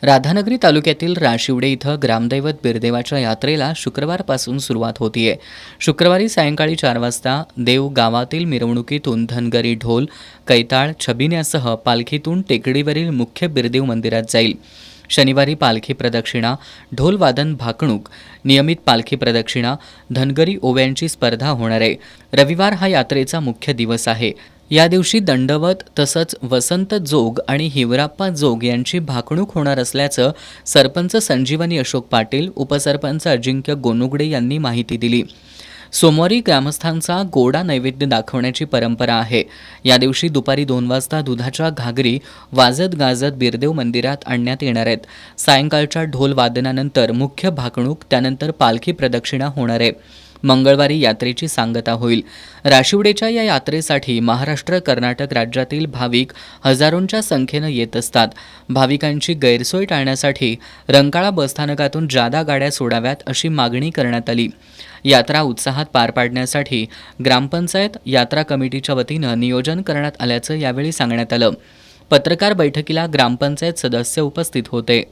राधानगरी तालुक्यातील राशिवडे इथं ग्रामदैवत बिरदेवाच्या यात्रेला शुक्रवारपासून सुरुवात होतीये. शुक्रवारी सायंकाळी 4 वाजता देव गावातील मिरवणुकीतून धनगरी ढोल, कैताळ, छबिन्यासह पालखीतून टेकडीवरील मुख्य बिरदेव मंदिरात जाईल. शनिवारी पालखी प्रदक्षिणा, ढोलवादन, भाकणूक, नियमित पालखी प्रदक्षिणा, धनगरी ओव्यांची स्पर्धा होणार आहे. रविवार हा यात्रेचा मुख्य दिवस आहे. या दिवशी दंडवत तसंच वसंत जोग आणि हिवराप्पा जोग यांची भाकणूक होणार असल्याचं सरपंच संजीवनी अशोक पाटील, उपसरपंच अजिंक्य गोनुगडे यांनी माहिती दिली. सोमवारी ग्रामस्थांचा गोडा नैवेद्य दाखवण्याची परंपरा आहे. या दिवशी दुपारी 2 वाजता दुधाच्या घागरी वाजत गाजत बिरदेव मंदिरात आणण्यात येणार आहेत. सायंकाळच्या ढोल वादनानंतर मुख्य भाकणूक, त्यानंतर पालखी प्रदक्षिणा होणार आहे. मंगळवारी यात्रेची सांगता होईल. राशिवडेच्या या यात्रेसाठी महाराष्ट्र, कर्नाटक राज्यातील भाविक हजारोंच्या संख्येनं येत असतात. भाविकांची गैरसोय टाळण्यासाठी रंकाळा बसस्थानकातून जादा गाड्या सोडाव्यात अशी मागणी करण्यात आली. यात्रा उत्साहात पार पाडण्यासाठी ग्रामपंचायत यात्रा कमिटीच्या वतीनं नियोजन करण्यात आल्याचं यावेळी सांगण्यात आलं. पत्रकार बैठकीला ग्रामपंचायत सदस्य उपस्थित होते.